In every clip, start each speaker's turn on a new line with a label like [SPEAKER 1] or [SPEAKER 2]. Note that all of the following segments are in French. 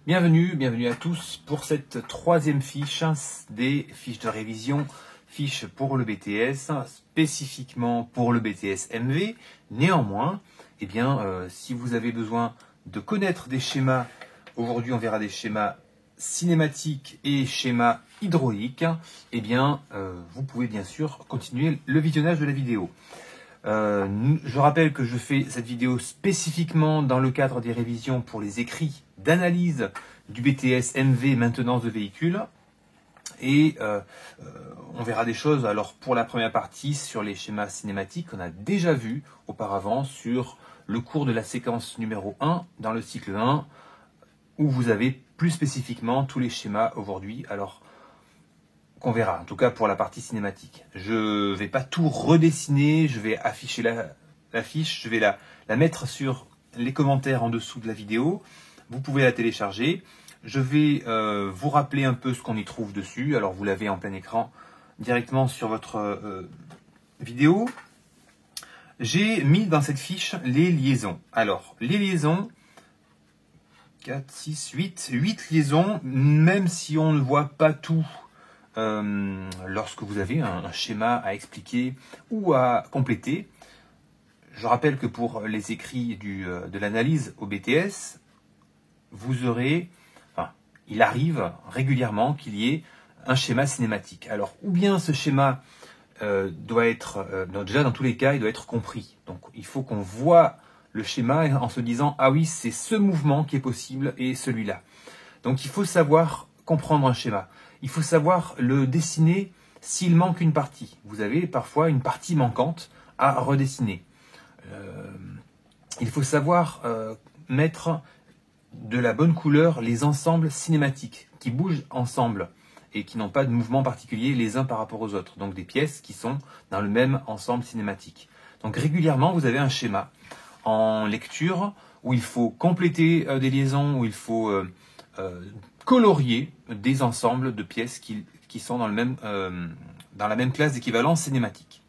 [SPEAKER 1] Bienvenue à tous pour cette troisième fiche des fiches de révision, fiche pour le BTS, spécifiquement pour le BTS MV. Néanmoins, si vous avez besoin de connaître des schémas, aujourd'hui on verra des schémas cinématiques et schémas hydrauliques, vous pouvez bien sûr continuer le visionnage de la vidéo. Je rappelle que je fais cette vidéo spécifiquement dans le cadre des révisions pour les écrits d'analyse du BTS MV maintenance de véhicules. Et on verra des choses, alors pour la première partie, sur les schémas cinématiques qu'on a déjà vu auparavant sur le cours de la séquence numéro 1 dans le cycle 1, où vous avez plus spécifiquement tous les schémas aujourd'hui. Alors, qu'on verra, en tout cas pour la partie cinématique. Je ne vais pas tout redessiner, je vais afficher la fiche, je vais la mettre sur les commentaires en dessous de la vidéo. Vous pouvez la télécharger. Je vais vous rappeler un peu ce qu'on y trouve dessus. Alors vous l'avez en plein écran directement sur votre vidéo. J'ai mis dans cette fiche les liaisons. Alors, les liaisons, 4, 6, 8 liaisons, même si on ne voit pas tout. Lorsque vous avez un schéma à expliquer ou à compléter. Je rappelle que pour les écrits de l'analyse au BTS, il arrive régulièrement qu'il y ait un schéma cinématique. Alors, ou bien ce schéma doit être, déjà dans tous les cas, il doit être compris. Donc, il faut qu'on voit le schéma en se disant, ah oui, c'est ce mouvement qui est possible et celui-là. Donc, il faut savoir comprendre un schéma. Il faut savoir le dessiner s'il manque une partie. Vous avez parfois une partie manquante à redessiner. Il faut savoir mettre de la bonne couleur les ensembles cinématiques qui bougent ensemble et qui n'ont pas de mouvement particulier les uns par rapport aux autres. Donc des pièces qui sont dans le même ensemble cinématique. Donc régulièrement, vous avez un schéma en lecture où il faut compléter des liaisons, où il faut colorier des ensembles de pièces qui sont dans la même classe d'équivalence cinématique.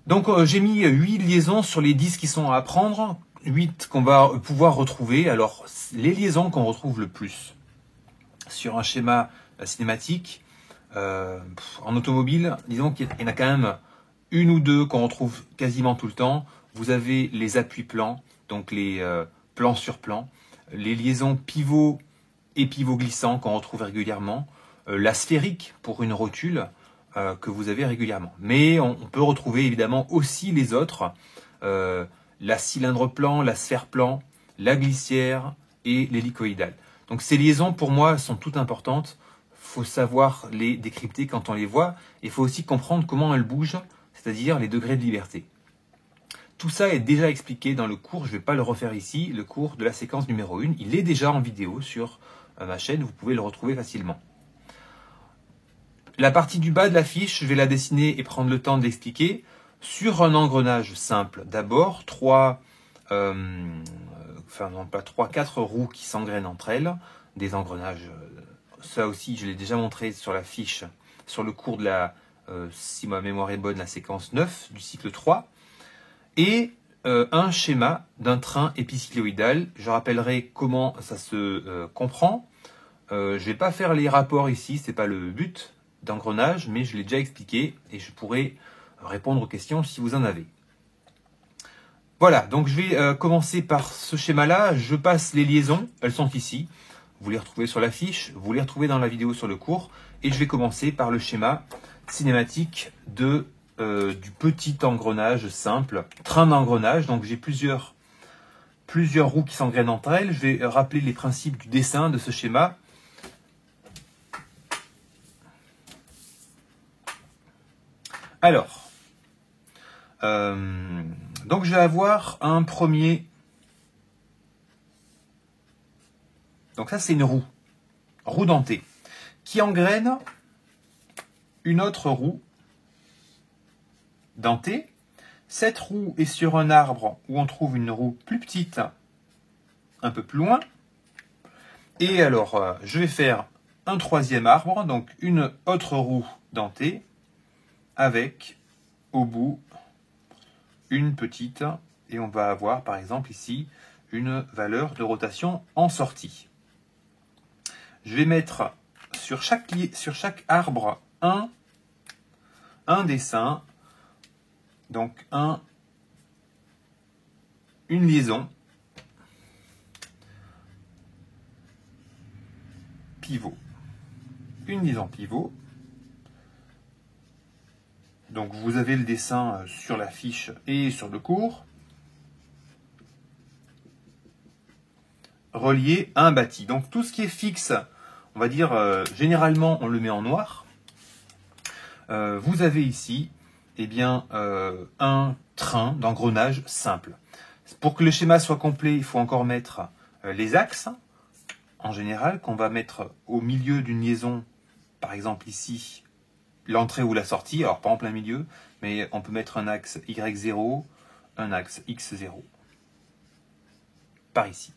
[SPEAKER 1] Donc j'ai mis 8 liaisons sur les 10 qui sont à apprendre, 8 qu'on va pouvoir retrouver. Alors les liaisons qu'on retrouve le plus sur un schéma cinématique, en automobile, disons qu'il y en a quand même une ou deux qu'on retrouve quasiment tout le temps. Vous avez les appuis plans, donc les plans sur plan, les liaisons pivot et pivot glissant qu'on retrouve régulièrement, la sphérique pour une rotule que vous avez régulièrement. Mais on peut retrouver évidemment aussi les autres, la cylindre plan, la sphère plan, la glissière et l'hélicoïdale. Donc ces liaisons pour moi sont toutes importantes, il faut savoir les décrypter quand on les voit, et il faut aussi comprendre comment elles bougent, c'est-à-dire les degrés de liberté. Tout ça est déjà expliqué dans le cours, je ne vais pas le refaire ici, le cours de la séquence numéro 1, il est déjà en vidéo sur ma chaîne, vous pouvez le retrouver facilement. La partie du bas de la fiche, je vais la dessiner et prendre le temps de l'expliquer sur un engrenage simple. D'abord, 4 roues qui s'engrainent entre elles, des engrenages, ça aussi je l'ai déjà montré sur la fiche, sur le cours de si ma mémoire est bonne, la séquence 9 du cycle 3, et un schéma d'un train épicycloïdal. Je rappellerai comment ça se comprend. Je ne vais pas faire les rapports ici, ce n'est pas le but d'engrenage, mais je l'ai déjà expliqué et je pourrai répondre aux questions si vous en avez. Voilà, donc je vais commencer par ce schéma-là. Je passe les liaisons, elles sont ici. Vous les retrouvez sur la fiche, vous les retrouvez dans la vidéo sur le cours. Et je vais commencer par le schéma cinématique du petit engrenage simple, train d'engrenage. Donc j'ai plusieurs roues qui s'engrainent entre elles. Je vais rappeler les principes du dessin de ce schéma. Alors, donc je vais avoir un premier. Donc ça c'est une roue dentée, qui engraine une autre roue dentée. Cette roue est sur un arbre où on trouve une roue plus petite, un peu plus loin. Et alors, je vais faire un troisième arbre, donc une autre roue dentée, avec au bout une petite, et on va avoir par exemple ici une valeur de rotation en sortie. Je vais mettre sur chaque arbre un dessin, donc une liaison pivot. Une liaison pivot. Donc vous avez le dessin sur la fiche et sur le cours. Relié à un bâti. Donc tout ce qui est fixe, on va dire généralement on le met en noir. Vous avez ici eh bien, un train d'engrenage simple. Pour que le schéma soit complet, il faut encore mettre les axes, en général, qu'on va mettre au milieu d'une liaison, par exemple ici, l'entrée ou la sortie, alors pas en plein milieu, mais on peut mettre un axe Y0, un axe X0, par ici.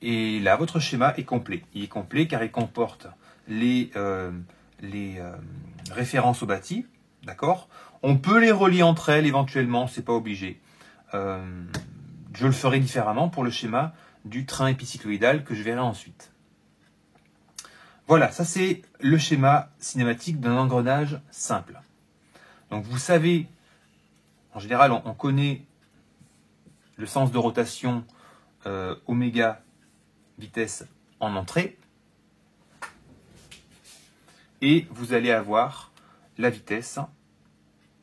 [SPEAKER 1] Et là, votre schéma est complet. Il est complet car il comporte les références au bâti, d'accord? On peut les relier entre elles éventuellement, c'est pas obligé. Je le ferai différemment pour le schéma du train épicycloïdal que je verrai ensuite. Voilà, ça c'est le schéma cinématique d'un engrenage simple. Donc vous savez, en général, on connaît le sens de rotation oméga vitesse en entrée. Et vous allez avoir la vitesse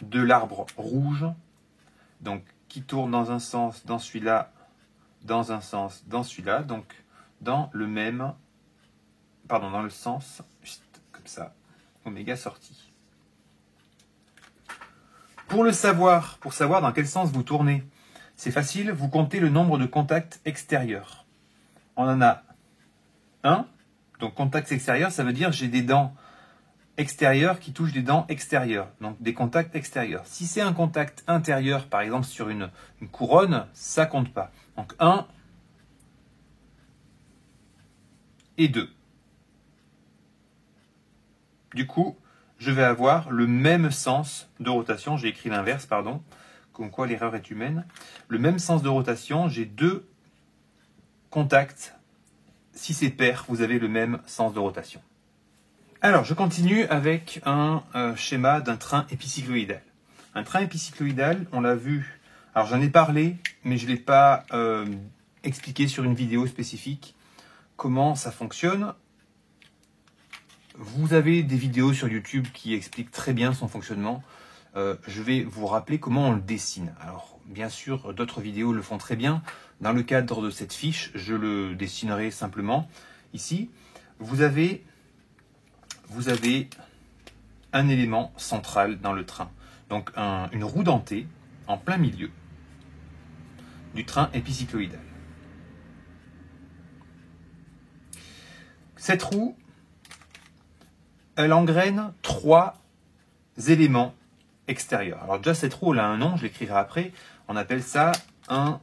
[SPEAKER 1] de l'arbre rouge, donc qui tourne dans un sens, dans celui-là, dans un sens, dans celui-là, donc dans le même, pardon, dans le sens, comme ça, oméga sortie. Pour savoir dans quel sens vous tournez, c'est facile, vous comptez le nombre de contacts extérieurs. On en a un, donc contacts extérieurs, ça veut dire j'ai des dents extérieures qui touchent des dents extérieures, donc des contacts extérieurs. Si c'est un contact intérieur, par exemple sur une couronne, ça compte pas. Donc 1 et 2. Du coup, je vais avoir le même sens de rotation, j'ai écrit l'inverse, pardon, comme quoi l'erreur est humaine. Le même sens de rotation, j'ai deux contacts. Si c'est pair, vous avez le même sens de rotation. Alors, je continue avec un schéma d'un train épicycloïdal. Un train épicycloïdal, on l'a vu, alors j'en ai parlé, mais je ne l'ai pas expliqué sur une vidéo spécifique comment ça fonctionne. Vous avez des vidéos sur YouTube qui expliquent très bien son fonctionnement. Je vais vous rappeler comment on le dessine. Alors, bien sûr, d'autres vidéos le font très bien. Dans le cadre de cette fiche, je le dessinerai simplement. Ici, vous avez un élément central dans le train. Donc, une roue dentée en plein milieu du train épicycloïdal. Cette roue, elle engraine 3 éléments extérieurs. Alors déjà, cette roue, elle a un nom, je l'écrirai après. On appelle ça un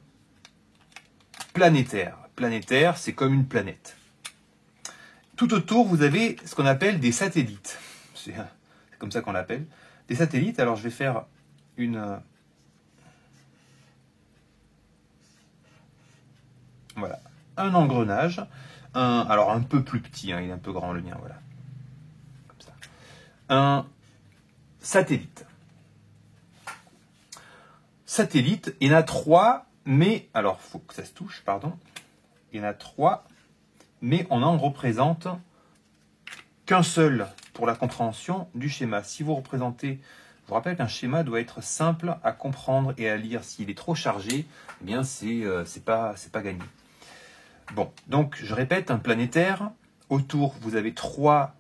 [SPEAKER 1] planétaire. Planétaire, c'est comme une planète. Tout autour, vous avez ce qu'on appelle des satellites. C'est comme ça qu'on l'appelle. Des satellites, alors je vais faire voilà, un engrenage. Alors un peu plus petit, hein, il est un peu grand le mien, voilà. Comme ça. Un satellite. Satellite, il y en a 3, mais, alors il faut que ça se touche, pardon. Il y en a 3, mais on n'en représente qu'un seul pour la compréhension du schéma. Si vous représentez, je vous rappelle qu'un schéma doit être simple à comprendre et à lire. S'il est trop chargé, eh bien c'est pas gagné. Bon, donc je répète, un planétaire, autour vous avez 3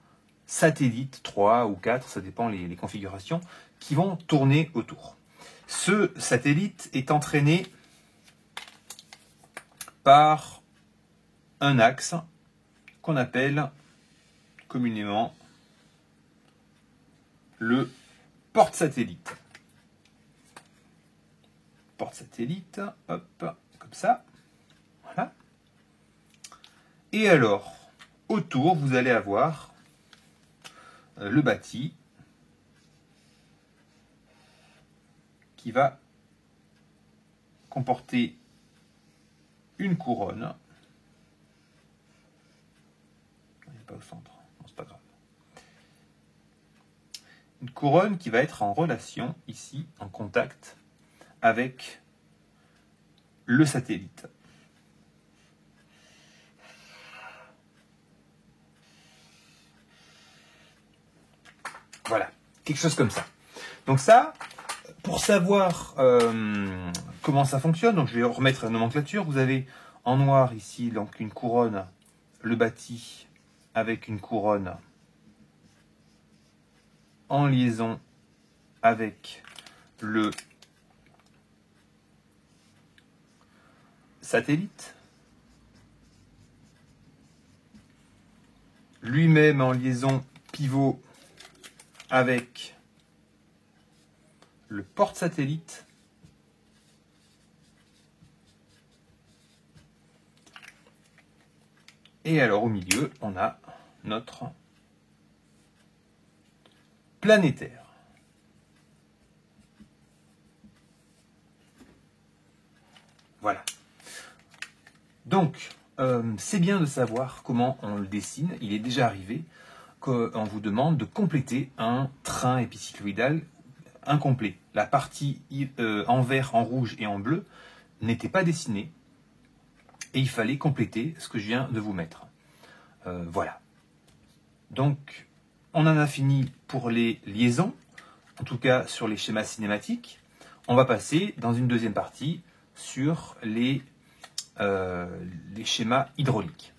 [SPEAKER 1] satellites, 3 ou 4, ça dépend les configurations, qui vont tourner autour. Ce satellite est entraîné par un axe qu'on appelle communément le porte-satellite. Porte-satellite, hop, comme ça. Voilà. Et alors, autour, vous allez avoir le bâti qui va comporter une couronne. Il n'est pas au centre, non, c'est pas grave. Une couronne qui va être en relation, ici, en contact avec le satellite. Voilà, quelque chose comme ça. Donc ça, pour savoir comment ça fonctionne, donc je vais remettre la nomenclature. Vous avez en noir ici donc une couronne, le bâti avec une couronne en liaison avec le satellite, lui-même en liaison pivot avec le porte-satellite, et alors au milieu, on a notre planétaire. Voilà. Donc, c'est bien de savoir comment on le dessine. Il est déjà arrivé qu'on vous demande de compléter un train épicycloïdal incomplet. La partie en vert, en rouge et en bleu n'était pas dessinée et il fallait compléter ce que je viens de vous mettre. Voilà. Donc, on en a fini pour les liaisons, en tout cas sur les schémas cinématiques. On va passer dans une deuxième partie sur les schémas hydrauliques.